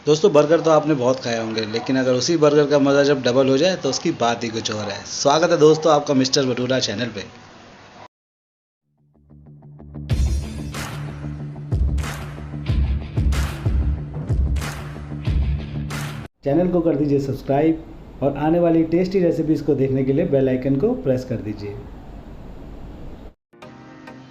दोस्तों बर्गर तो आपने बहुत खाए होंगे, लेकिन अगर उसी बर्गर का मज़ा जब डबल हो जाए तो उसकी बात ही कुछ और है। स्वागत है दोस्तों आपका मिस्टर भटूरा चैनल पे। चैनल को कर दीजिए सब्सक्राइब और आने वाली टेस्टी रेसिपीज़ को देखने के लिए बेल आइकन को प्रेस कर दीजिए।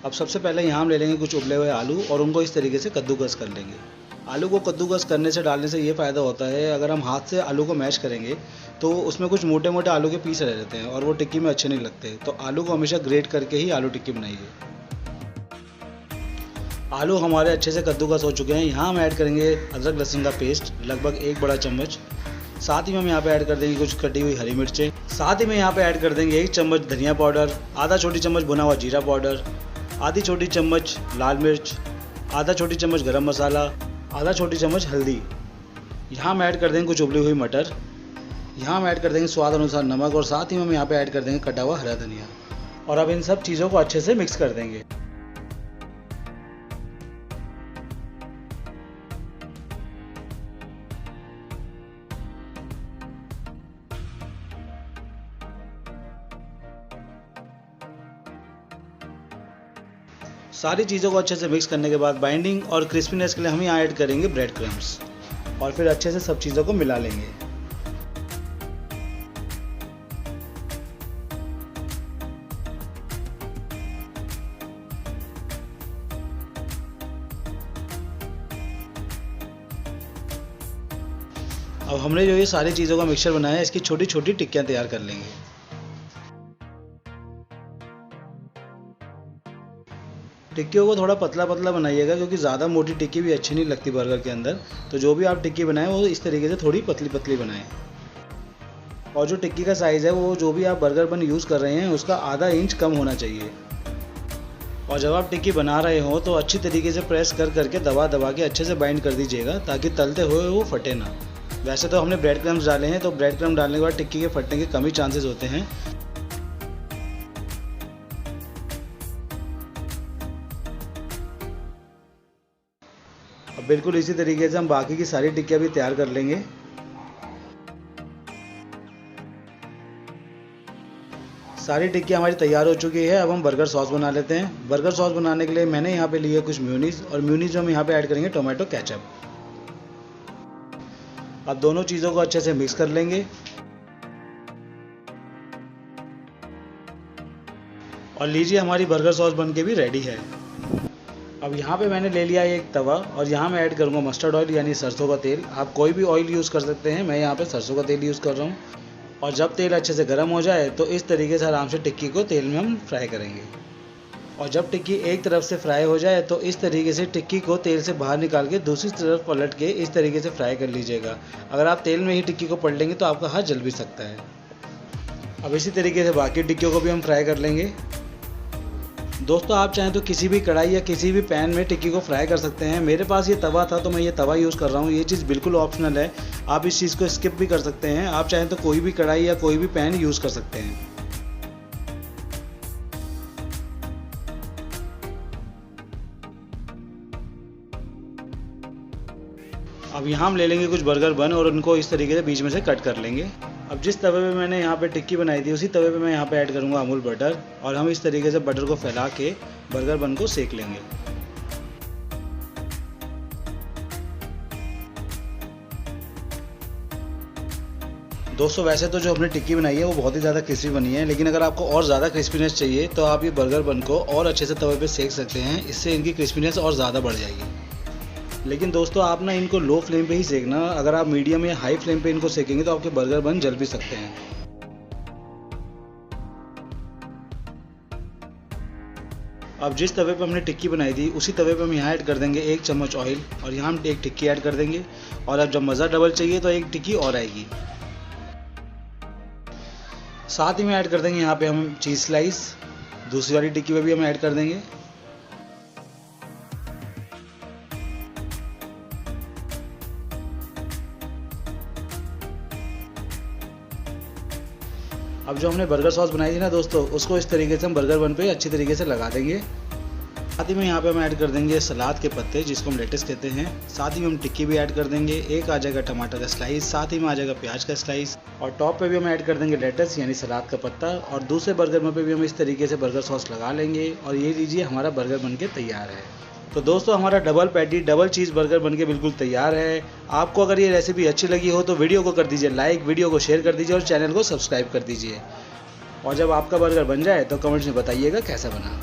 अब सबसे पहले यहाँ हम ले लेंगे कुछ उबले हुए आलू और उनको इस तरीके से कद्दूकस कर लेंगे। आलू को कद्दूकस करने से डालने से ये फ़ायदा होता है, अगर हम हाथ से आलू को मैश करेंगे तो उसमें कुछ मोटे मोटे आलू के पीस रह जाते हैं और वो टिक्की में अच्छे नहीं लगते। तो आलू को हमेशा ग्रेट करके ही आलू टिक्की बनाइए। आलू हमारे अच्छे से कद्दूकस हो चुके हैं। यहाँ हम ऐड करेंगे अदरक लहसुन का पेस्ट लगभग 1 बड़ा चम्मच। साथ ही में हम यहाँ पे ऐड कर देंगे कुछ कटी हुई हरी मिर्चें। साथ ही में यहाँ पे ऐड कर देंगे 1 चम्मच धनिया पाउडर, आधा छोटी चम्मच भुना हुआ जीरा पाउडर, आधी छोटी चम्मच लाल मिर्च, आधा छोटी चम्मच गरम मसाला, आधा छोटी चम्मच हल्दी। यहाँ हम ऐड कर देंगे कुछ उबली हुई मटर। यहाँ हम ऐड कर देंगे स्वाद अनुसार नमक और साथ ही में हम यहाँ पे ऐड कर देंगे कटा हुआ हरा धनिया। और अब इन सब चीज़ों को अच्छे से मिक्स कर देंगे। सारी चीज़ों को अच्छे से मिक्स करने के बाद बाइंडिंग और क्रिस्पीनेस के लिए हम यहाँ ऐड करेंगे ब्रेड क्रम्स और फिर अच्छे से सब चीज़ों को मिला लेंगे। अब हमने जो ये सारी चीज़ों का मिक्सचर बनाया है, इसकी छोटी छोटी टिक्कियाँ तैयार कर लेंगे। टिक्कियों को थोड़ा पतला पतला बनाइएगा, क्योंकि ज़्यादा मोटी टिक्की भी अच्छी नहीं लगती बर्गर के अंदर। तो जो भी आप टिक्की बनाएं वो इस तरीके से थोड़ी पतली पतली बनाएं। और जो टिक्की का साइज़ है वो जो भी आप बर्गर बन यूज़ कर रहे हैं उसका आधा इंच कम होना चाहिए। और जब आप टिक्की बना रहे हो तो अच्छी तरीके से प्रेस कर करके दबा दबा के अच्छे से बाइंड कर दीजिएगा, ताकि तलते हुए वो फटे ना। वैसे तो हमने ब्रेड क्रम्स डाले हैं, तो ब्रेड क्रम्स डालने के बाद टिक्की के फटने के कम ही चांसेस होते हैं। अब बिल्कुल इसी तरीके से हम बाकी की सारी टिक्कियाँ भी तैयार कर लेंगे। सारी टिक्कियाँ हमारी तैयार हो चुकी है। अब हम बर्गर सॉस बना लेते हैं। बर्गर सॉस बनाने के लिए मैंने यहाँ पे लिए कुछ म्यूनीस, और म्यूनीस हम यहाँ पे ऐड करेंगे टोमेटो केचप। अब दोनों चीज़ों को अच्छे से मिक्स कर लेंगे। और लीजिए हमारी बर्गर सॉस बन के भी रेडी है। अब यहाँ पे मैंने ले लिया एक तवा और यहाँ मैं ऐड करूँगा मस्टर्ड ऑयल यानी सरसों का तेल। आप कोई भी ऑयल यूज़ कर सकते हैं, मैं यहाँ पे सरसों का तेल यूज़ कर रहा हूँ। और जब तेल अच्छे से गर्म हो जाए तो इस तरीके से आराम से टिक्की को तेल में हम फ्राई करेंगे। और जब टिक्की एक तरफ से फ्राई हो जाए तो इस तरीके से टिक्की को तेल से बाहर निकाल के दूसरी तरफ पलट के इस तरीके से फ्राई कर लीजिएगा। अगर आप तेल में ही टिक्की को पलटेंगे तो आपका हाथ जल भी सकता है। अब इसी तरीके से बाकी टिक्कियों को भी हम फ्राई कर लेंगे। दोस्तों आप चाहें तो किसी भी कढ़ाई या किसी भी पैन में टिक्की को फ्राई कर सकते हैं। मेरे पास ये तवा था तो मैं ये तवा यूज़ कर रहा हूँ। ये चीज़ बिल्कुल ऑप्शनल है, आप इस चीज़ को स्किप भी कर सकते हैं। आप चाहें तो कोई भी कढ़ाई या कोई भी पैन यूज़ कर सकते हैं। अब यहाँ हम ले लेंगे कुछ बर्गर बन और उनको इस तरीके से बीच में से कट कर लेंगे। अब जिस तवे पे मैंने यहाँ पे टिक्की बनाई थी उसी तवे पे मैं यहाँ पे ऐड करूँगा अमूल बटर, और हम इस तरीके से बटर को फैला के बर्गर बन को सेक लेंगे। दोस्तों वैसे तो जो हमने टिक्की बनाई है वो बहुत ही ज़्यादा क्रिस्पी बनी है, लेकिन अगर आपको और ज़्यादा क्रिस्पीनेस चाहिए तो आप ये बर्गर बन को और अच्छे से तवे पे सेक सकते हैं। इससे इनकी क्रिस्पीनेस और ज़्यादा बढ़ जाएगी। लेकिन दोस्तों आप ना इनको लो फ्लेम पे ही सेकना। अगर आप मीडियम या हाई फ्लेम पे इनको सेकेंगे तो आपके बर्गर बन जल भी सकते हैं। अब जिस तवे पे हमने टिक्की बनाई थी उसी तवे पे हम यहाँ ऐड कर देंगे 1 चम्मच ऑयल, और यहाँ हम एक टिक्की ऐड कर देंगे। और अब जब मज़ा डबल चाहिए तो एक टिक्की और आएगी। साथ ही में ऐड कर देंगे यहाँ पे हम चीज़ स्लाइस। दूसरी वाली टिक्की पे भी हम ऐड कर देंगे। अब जो हमने बर्गर सॉस बनाई थी ना दोस्तों, उसको इस तरीके से हम बर्गर बन पे अच्छी तरीके से लगा देंगे। साथ ही में यहाँ पे हम ऐड कर देंगे सलाद के पत्ते जिसको हम लेट्स कहते हैं। साथ ही में हम टिक्की भी ऐड कर देंगे, एक आ जाएगा टमाटर का स्लाइस, साथ ही में आ जाएगा प्याज का स्लाइस और टॉप पे भी हम ऐड कर देंगे लेट्स यानी सलाद का पत्ता। और दूसरे बर्गर में पे भी हम इस तरीके से बर्गर सॉस लगा लेंगे और ये लीजिए हमारा बर्गर बनके तैयार है। तो दोस्तों हमारा double patty double cheese burger बनके बिल्कुल तैयार है। आपको अगर ये रेसिपी अच्छी लगी हो तो वीडियो को कर दीजिए लाइक, वीडियो को शेयर कर दीजिए और चैनल को सब्सक्राइब कर दीजिए। और जब आपका बर्गर बन जाए तो कमेंट्स में बताइएगा कैसा बना।